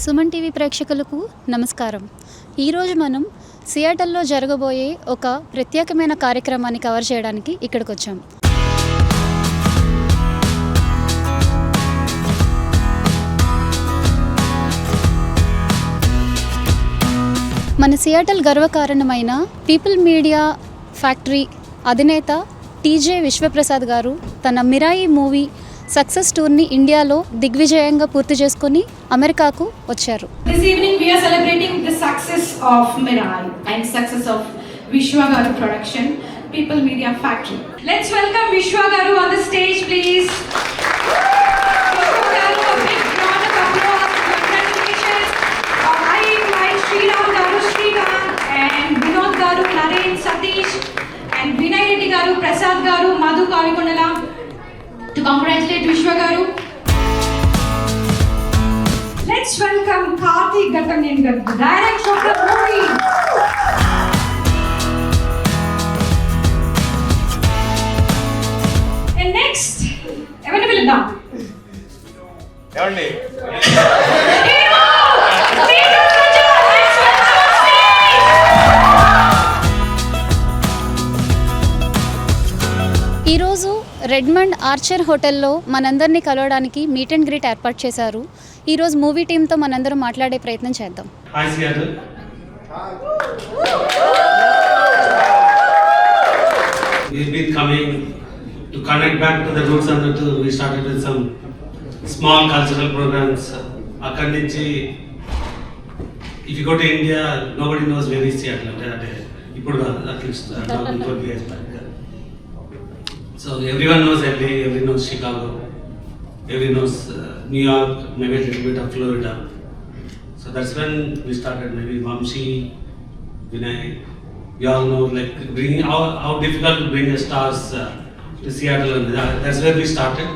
Suman TV ప్రేక్షకులకు నమస్కారం. ఈరోజు మనం సియాటల్లో జరగబోయే ఒక ప్రత్యేకమైన కార్యక్రమాన్ని కవర్ చేయడానికి ఇక్కడికి వచ్చాం. మన సియాటల్ గర్వకారణమైన పీపుల్ మీడియా ఫ్యాక్టరీ అధినేత టీజే విశ్వప్రసాద్ గారు తన మిరాయి మూవీ సక్సెస్ టూర్ని ఇండియాలో దిగ్విజయంగా పూర్తి చేసుకుని అమెరికాకు వచ్చారు. This evening we are celebrating the success of Mirai and success of Vishwa Garu production, People Media Factory. Let's welcome Vishwa Garu on the stage, please. Vishwa Garu, a big round of applause. Congratulations. I invite Sriram Garu, Sriram, and Vinod Garu, Naren, Satish, and Vinay Reddy Garu, Prasad Garu, Madhu Kavikondala to congratulate Vishwa Garu. Let's welcome Karthik Gattamyan Garu, the director of the movie. And next, ఎవరిని పిలుద్దాం? ఏమండి? ఈరోజు Redmond Archer హోటల్లో మనందరినీ కలవడానికి meet and greet ఏర్పాటు చేశారు. ఈరోజు మూవీ టీంతో మనందరం మాట్లాడే ప్రయత్నం చేద్దాం. Hi Seattle. We've been coming to connect back to the roots and we started with some small cultural programs. అక్కడి నుంచి if you go to India, nobody knows where is Seattle. అంటే ఇప్పుడు at least 20 years back. So everyone knows LA, everyone knows Chicago, everyone knows New York, maybe a little bit of Florida. So that's when we started, maybe Vamshi, Vinay, we all know like bringing how difficult to bring the stars to Seattle, and that's where we started.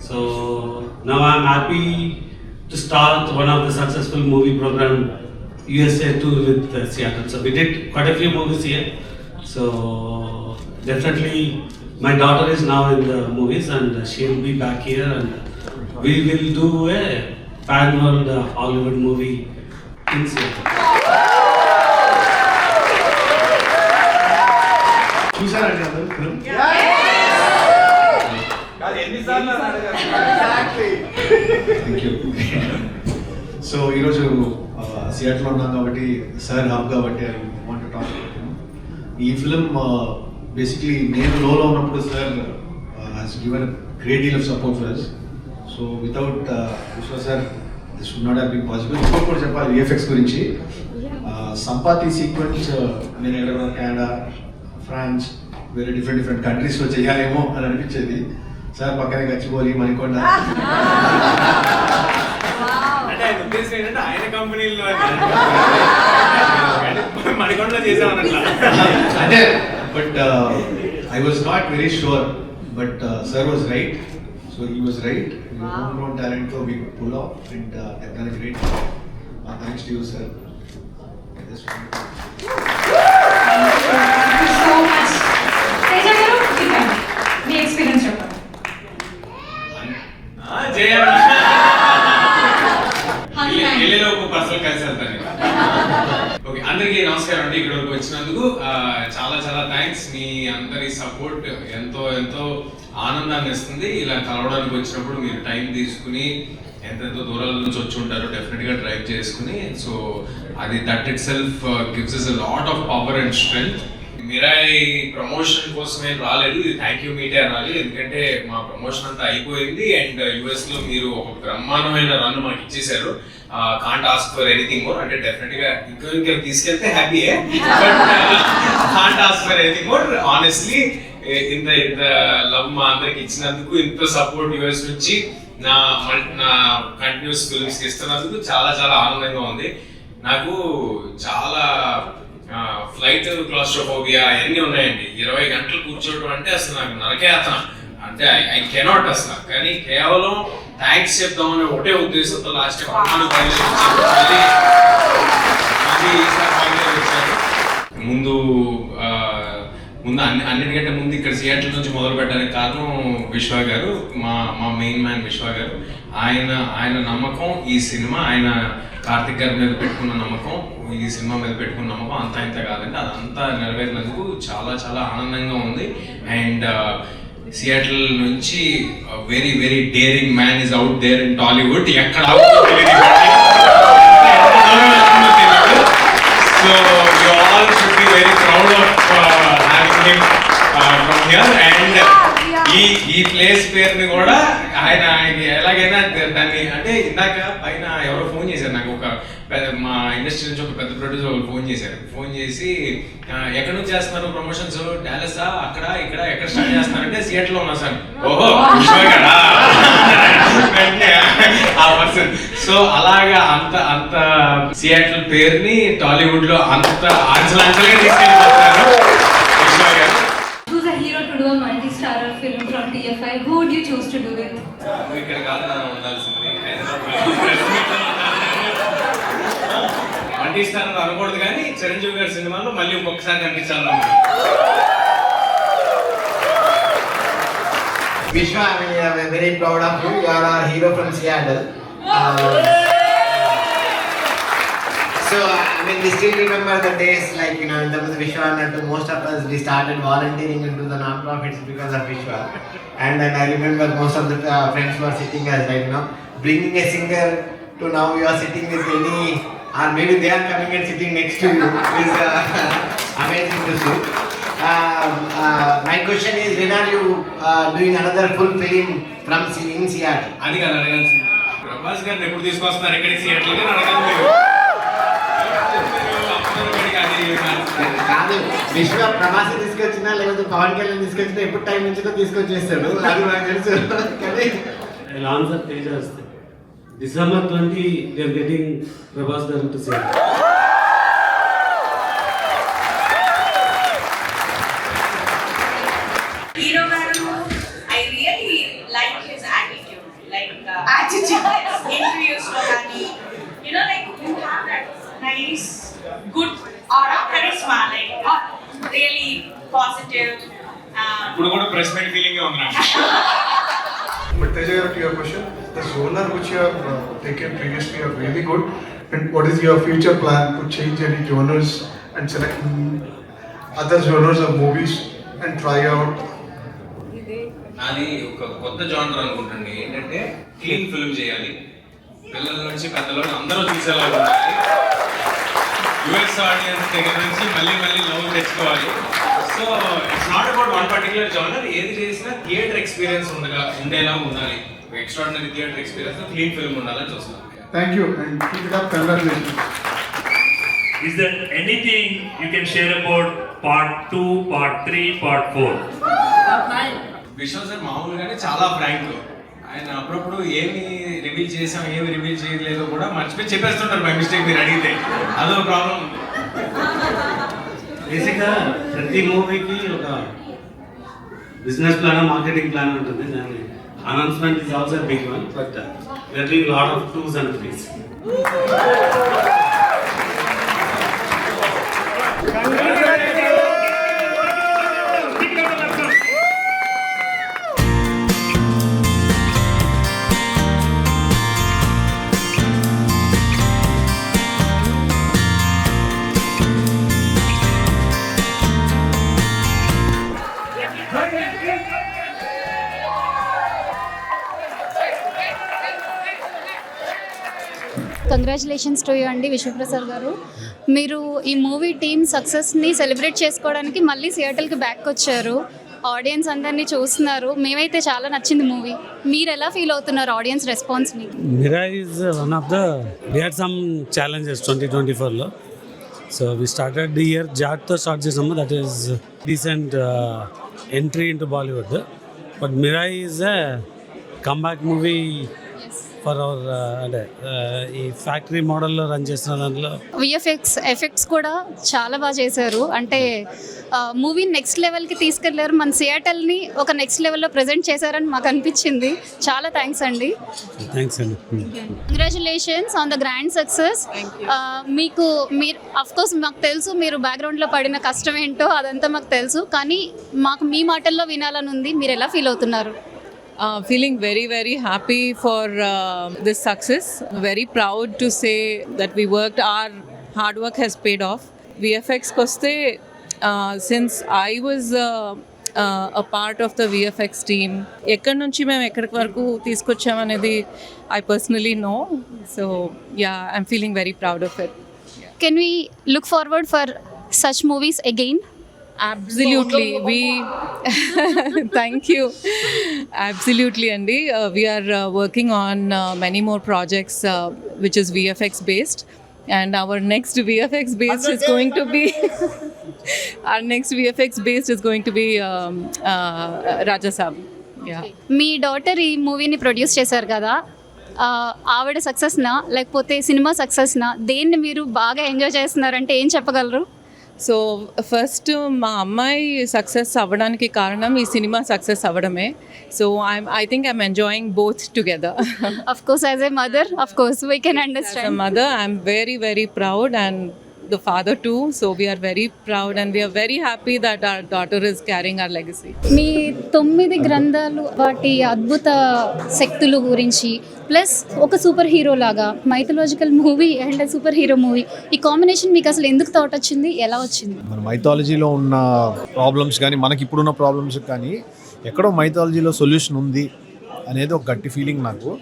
So now I'm happy to start one of the successful movie program USA tour with Seattle. So we did quite a few movies here. So definitely my daughter is now in the movies and she'll be back here and we will do a pan world Hollywood movie in Seattle. చూసారండి అందరూ film? Thank you. So ఈరోజు సియాటల్లో ఉన్నాం కాబట్టి sir హబ్ కాబట్టి I want to talk about him. ఈ film basically నేను లోలో ఉన్నప్పుడు sir has given great deal of support for us. So without Vishwa sir this would not have been possible. ఇంకోటి కూడా చెప్పాలి విఎఫ్ఎక్స్ గురించి. సంపాతి సీక్వెన్స్ నేను ఎక్కడ కెనడా, ఫ్రాన్స్, వేరే డిఫరెంట్ కంట్రీస్లో చేయాలేమో అని అనిపించేది. సార్ పక్కనే గచ్చిబౌలి, మణికొండ. ఆయన కంపెనీలో మణికొండలో చేసామన్నట్లా అంటే but I was not very sure but sir was right. So he was right. Home ground టాలెంట్తో we could pull off and that was great. Thanks to you sir. So much. Teja Garu, చెప్పండి మీ experience చెప్పండి. Okay, అందరికీ నమస్కారం అండి. ఇక్కడ వరకు వచ్చినందుకు చాలా చాలా థ్యాంక్స్. మీ అందరి సపోర్ట్ ఎంతో ఎంతో ఆనందాన్ని ఇస్తుంది. ఇలా కలవడానికి వచ్చినప్పుడు మీరు టైం తీసుకుని ఎంతెంతో దూరాల నుంచి వచ్చి ఉంటారో డెఫినెట్ గా డ్రైవ్ చేసుకుని, సో అది that it self gives us a lot of power and strength. Mirai promotion కోసమే రాలేదు, ఇది థ్యాంక్ యూ మీటే అనాలి. ఎందుకంటే మా ప్రమోషన్ అంతా అయిపోయింది అండ్ యుఎస్ లో మీరు ఒక బ్రహ్మాండమైన రన్ మాకు ఇచ్చేసారు. Can't ask for anything more. అంటే డెఫినెట్ గా ఇంకా తీసుకెళ్తే హ్యాపీయే, but can't ask for anything more. Honestly ఇంత లవ్ మా అందరికి ఇచ్చినందుకు, ఇంత సపోర్ట్ యుఎస్ నుంచి నా కంటిన్యూస్ ఫిల్మ్స్ కి ఇస్తున్నందుకు చాలా చాలా ఆనందంగా ఉంది. నాకు చాలా ఫ్లైట్ క్లాస్ట్రోఫోబియా అవన్నీ ఉన్నాయండి. 20 గంటలు కూర్చోవడం అంటే అసలు నాకు నరకేతన, అంటే ఐ కెనాట్ అసలు. కానీ కేవలం థ్యాంక్స్ చెప్దామనే ఒకటే ఉద్దేశంతో లాస్ట్ ముందు ముందు అన్నిటికంటే ముందు ఇక్కడ సియాటిల్ నుంచి మొదలు పెట్టడానికి కారణం విశ్వ గారు, మా మెయిన్ మ్యాన్ విశ్వ గారు. ఆయన నమ్మకం ఈ సినిమా, ఆయన కార్తిక్ గారి మీద పెట్టుకున్న నమ్మకం, ఈ సినిమా మీద పెట్టుకున్న నమ్మకం అంతా ఇంత కాదండి, అదంతా నెరవేరినందుకు చాలా చాలా ఆనందంగా ఉంది. అండ్ సియాటిల్ నుంచి very very daring man is out there in Tollywood. ఎక్కడ so you all should be very proud of having him from here. And ఈ ప్లేస్ పేరుని కూడా ఆయనకి ఎలాగైనా దాన్ని, అంటే ఇందాక పైన ఎవరో ఫోన్ చేశారు నాకు, మా ఇండస్ట్రీ నుంచి ఒక పెద్ద ప్రొడ్యూసర్ ఫోన్ చేశారు. ఫోన్ చేసి ఎక్కడి నుంచి చేస్తున్నారు ప్రమోషన్స్, డాలసా, అక్కడ ఇక్కడ ఎక్కడ స్టార్ట్ చేస్తున్నారంటే సియాటిల్ లో ఉన్నా సార్. ఓహో ఆ పర్సన్. సో అలాగా అంత సియాటిల్ పేరుని టాలీవుడ్ లో అంత అంచలంచలుగా తీసుకెళ్ళిపోతున్నారు విశ్వ గారు. Who's a hero to do a multi-starrer film from TFI? Who would you choose to do it? ఇక్కడ కాదు నా ఉండాల్సింది, మల్టీ స్టార్ అనకూడదు కానీ చిరంజీవి గారి సినిమాలో మళ్ళీ ఇంకొకసారి కనిపించాలి. Vishwa, I mean, I'm very proud of you. You are our hero from Seattle. So, I mean, we still remember the days, like, you know, in terms of Vishwa, and most of us, we started volunteering into the non-profits because of Vishwa. And then I remember most of the friends were sitting as, like, you know, bringing a singer to now you are sitting with any, or maybe they are coming and sitting next to you. Is amazing to see. My question is, when are you doing another full film from in Seattle? అది కాదు అడగాల్సింది. ప్రభాస్ గారిని ఎప్పుడు తీసుకొస్తున్నారు ఇక్కడికి Seattle గా అడగాలి మీరు. కాదు, విశ్వ ప్రభాస్ తీసుకొచ్చినా లేకపోతే పవన్ కళ్యాణ్ తీసుకొచ్చినా ఎప్పుడు టైం నుంచి తీసుకొచ్చేస్తాడు, అది నాకు తెలుసు. కానీ I'll answer Tejas. December 20, they are getting Prabhas Garu to say. Hero Garu, I really like his attitude. Like attitude. Interviews lo gaani, you know, like you have that nice, good aura, charisma, like really positive. ఇప్పుడు కూడా press meet feeling ఉంది నాకు. But Teja, to your question, the genre which you have taken previously are really good. And what is your future plan to change any genres and select other genres of movies and try out? అది ఒక కొత్త genre అనుకుంటండి. ఏంటంటే clean film చేయాలి, పిల్లల నుంచి పెద్దల వరకు అందరూ చూసేలా ఉండాలి, యుఎస్ ఆడియన్స్ దగ్గర నుంచి మళ్ళీ లవ్ తెచ్చుకోవాలి. So it's not about one particular genre. ఏది చేసినా థియేటర్ ఎక్స్పీరియన్స్ ఉండేలా ఉండాలి. Extraordinary theatre experience, clean film ఉండాలని చూస్తున్నాం. Thank you and keep it up. Congratulations. Is there anything you can share about part 2, part 3, part 4? విశ్వ sir మామూలుగానే చాలా Frank. ఆయన అప్పుడప్పుడు ఏమి రివీల్ చేసాం ఏమి రివీల్ చేయలేదో కూడా మర్చిపోయి చెప్పేస్తుంటారు బై మిస్టేక్. మీరు అడిగితే అదో ప్రాబ్లం. బేసిక్గా ప్రతి మూవీకి ఒక బిజినెస్ ప్లాన్, మార్కెటింగ్ ప్లాన్ ఉంటుంది. దాని announcement is also big one, but we are doing lot of 2s and 3s. Congratulations to you అండి విశ్వప్రసాద్ గారు. మీరు ఈ మూవీ టీమ్ సక్సెస్ని సెలబ్రేట్ చేసుకోవడానికి మళ్ళీ సియాటిల్కి బ్యాక్ వచ్చారు. ఆడియన్స్ అందరినీ చూస్తున్నారు. మేమైతే చాలా నచ్చింది మూవీ. మీరు ఎలా ఫీల్ అవుతున్నారు ఆడియన్స్ రెస్పాన్స్ని? Mirai is one of the, we had some challenges 2024లో. So we started the year జాట్తో స్టార్ట్ చేసాము. That is decent entry into Bollywood. But Mirai is a comeback movie for our అంటే ఈ factory మోడల్లో run చేస్తున్న దాంట్లో VFX effects కూడా చాలా బాగా చేశారు. అంటే మూవీ నెక్స్ట్ లెవెల్కి తీసుకెళ్లారు. మన సియాటల్ని ఒక నెక్స్ట్ లెవెల్లో ప్రజెంట్ చేశారని మాకు అనిపించింది. చాలా థ్యాంక్స్ అండి. థ్యాంక్స్ అండి. Congratulations on the grand success. మీరు అఫ్కోర్స్ మాకు తెలుసు మీరు బ్యాక్గ్రౌండ్లో పడిన కష్టం ఏంటో అదంతా మాకు తెలుసు, కానీ మాకు మీ మాటల్లో వినాలని ఉంది. మీరు ఎలా ఫీల్ అవుతున్నారు? Feeling very, very happy for this success. Very proud to say that we worked, our hard work has paid off. VFX koste, since I was a part of the VFX team, ekkadi nunchi mem ekkadi varaku teeskocham anedi I personally know. So yeah, I'm feeling very proud of it. Can we look forward for such movies again? Absolutely, we thank you. Absolutely, Andy. We are working on many more projects which is VFX based, and our next VFX based is going to be our next VFX based is going to be Raja Saab. Yeah. Me daughter ఈ మూవీని produce చేశారు కదా, ఆవిడ సక్సెస్నా లేకపోతే cinema సక్సెస్నా, దేన్ని మీరు బాగా enjoy చేస్తున్నారంటే ఏం చెప్పగలరు? సో ఫస్ట్ మా అమ్మాయి సక్సెస్ అవ్వడానికి కారణం ఈ సినిమా సక్సెస్ అవ్వడమే. So I think I'm enjoying both together. Of course, as a mother, of course, we can understand. As a mother, I'm very, very proud, and the father too. So we are very proud and we are very happy that our daughter is carrying our legacy. మీ 9 గ్రంథాలు వాటి అద్భుత శక్తుల గురించి plus ఒక super hero లాగా mythological movie and super hero movie, ఈ combination మీకు అసలు ఎందుకు థాట్ వచ్చింది, ఎలా వచ్చింది? మన మైథాలజీలో ఉన్న ప్రాబ్లమ్స్ కానీ మనకి ఇప్పుడున్న ప్రాబ్లమ్స్ కానీ ఎక్కడో మైథాలజీలో సొల్యూషన్ ఉంది అనేది ఒక గట్టి ఫీలింగ్ నాకు.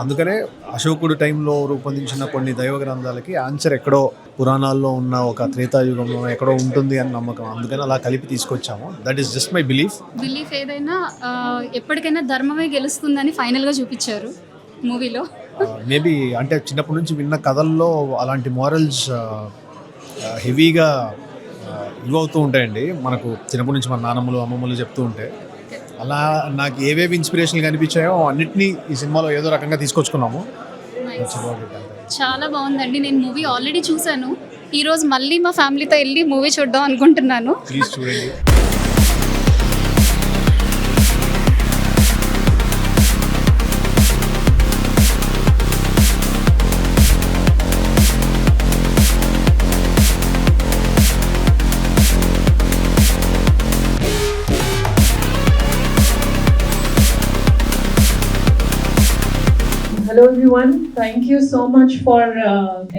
అందుకనే అశోకుడు టైంలో రూపొందించిన కొన్ని దైవ గ్రంథాలకి ఆన్సర్ ఎక్కడో పురాణాల్లో ఉన్న ఒక త్రేతాయుగంలో ఎక్కడో ఉంటుంది అని నమ్మకం. అందుకని అలా కలిపి తీసుకొచ్చాము. That is just my belief. ఏదైనా ఎప్పటికైనా ధర్మమే గెలుస్తుందని ఫైనల్గా చూపించారు మూవీలో. మేబీ అంటే చిన్నప్పటి నుంచి విన్న కథల్లో అలాంటి మారల్స్ హెవీగా ఇవ్ అవుతూ ఉంటాయండి మనకు. చిన్నప్పటి నుంచి మన నాన్నమ్మలు అమ్మమ్మలు చెప్తూ ఉంటే అలా నాకు ఏవేవి ఇన్స్పిరేషన్లు కనిపించాయో అన్నిటినీ ఈ సినిమాలో ఏదో రకంగా తీసుకొచ్చుకున్నాము. చాలా బాగుందండి. నేను మూవీ ఆల్రెడీ చూశాను. ఈరోజు మళ్ళీ మా ఫ్యామిలీతో వెళ్ళి మూవీ చూద్దాం అనుకుంటున్నాను. ప్లీజ్ చూడండి. Hello everyone, thank you so much for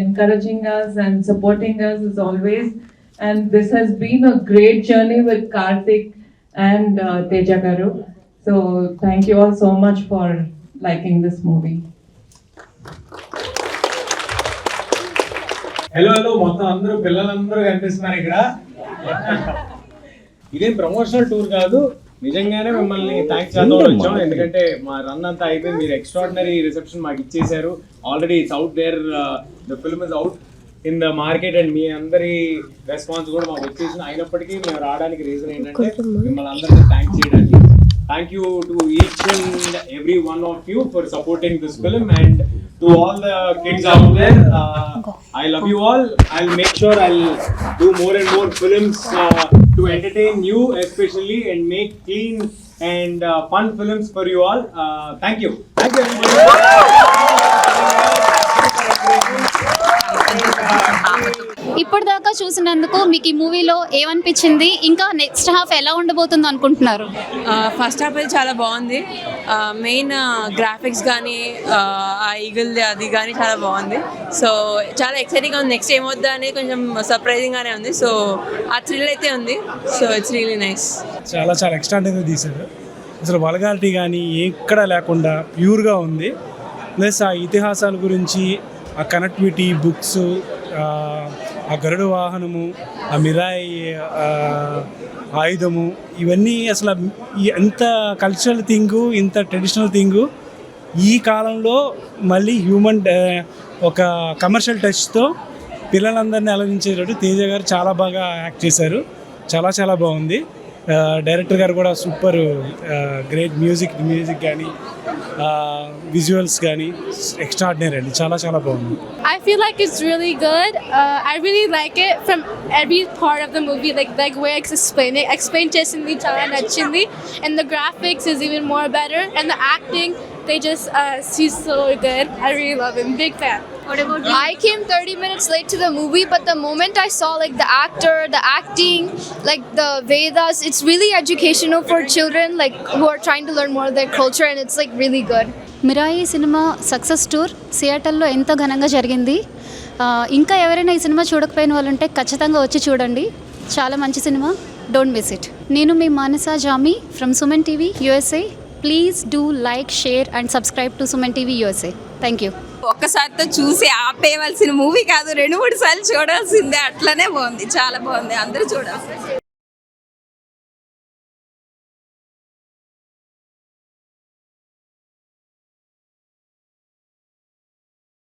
encouraging us and supporting us as always, and this has been a great journey with Karthik and Teja Garu, so thank you all so much for liking this movie. Hello మొత్తం అందరూ పిల్లలందరూ కనిపిస్తున్నారు ఇక్కడ. ఇదేం promotional tour కాదు, నిజంగానే మిమ్మల్ని thanks చేద్దాం వచ్చాం. ఎందుకంటే మా రన్ అంతా అయిపోయింది, మీరు ఎక్స్ట్రాడినరీ రిసెప్షన్ మాకు ఇచ్చేసారు. Already it's out there, the film is out in the market and మీ అందరి రెస్పాన్స్ కూడా మాకు వచ్చేసింది. అయినప్పటికీ మేము రావడానికి రీజన్ ఏంటంటే మిమ్మల్ని అందరినీ థ్యాంక్స్ చేయడానికి. Thank you to each and every one of you for supporting this film, and to all the kids out there, I love you all. I'll make sure I'll do more and more films to entertain you especially and make clean and fun films for you all. Thank you. Thank you everybody. ఇప్పటిదాకా చూసినందుకు మీకు ఈ మూవీలో ఏమనిపించింది, ఇంకా next half ఎలా ఉండబోతుందో అనుకుంటున్నారు? ఫస్ట్ హాఫ్ అయితే చాలా బాగుంది. మెయిన్ గ్రాఫిక్స్ కానీ ఆ ఈగల్ అది కానీ చాలా బాగుంది. సో చాలా ఎక్సైటింగ్గా ఉంది. నెక్స్ట్ ఏమవుద్దా అనేది కొంచెం సర్ప్రైజింగ్గానే ఉంది. సో ఆ థ్రిల్ అయితే ఉంది. So it's really nice. చాలా చాలా ఎక్స్ట్రాడినరీ తీశారు. అసలు వల్గారిటీ కానీ ఎక్కడ లేకుండా ప్యూర్గా ఉంది. ప్లస్ ఆ ఇతిహాసాల గురించి, ఆ కనెక్టివిటీ, బుక్స్, ఆ గరుడ వాహనము, ఆ మిరాయి ఆయుధము, ఇవన్నీ అసలు ఎంత కల్చరల్ థింగు, ఇంత ట్రెడిషనల్ థింగు ఈ కాలంలో మళ్ళీ హ్యూమన్ ఒక కమర్షియల్ టచ్తో పిల్లలందరినీ అలరించేటట్టు తేజ గారు చాలా బాగా యాక్ట్ చేశారు. చాలా చాలా బాగుంది. డైరెక్టర్ గారు కూడా సూపర్, గ్రేట్ మ్యూజిక్ కానీ విజువల్స్ కానీ ఎక్స్ట్రాడినరీ అండి, చాలా చాలా బాగుంది. I feel like it's really good. I really like it from every part of the movie, like where it's explained chesindi chala nachindi, and the graphics is even more better, and the acting, they just she's so good. I really love him, big fan. What about you? I came 30 minutes late to the movie, but the moment I saw like the actor, the acting, like the Vedas, it's really educational for children like who are trying to learn more of their culture, and it's like really good. Mirai సినిమా success tour సియాటల్లో ఎంతో ఘనంగా జరిగింది. ఇంకా ఎవరైనా ఈ cinema చూడకపోయిన వాళ్ళు ఉంటే ఖచ్చితంగా వచ్చి చూడండి, చాలా మంచి సినిమా, డోంట్ మిస్ ఇట్. నేను మీ Manasa Jami from Suman TV USA. Please do like, share and subscribe to Suman TV USA. Thank you. ఒక్కసారితో చూసి ఆపేయవలసిన మూవీ కాదు, 2-3 సార్లు చూడాల్సిందే, అట్లనే బాగుంది, చాలా బాగుంది, అందరూ చూడాల్సింది.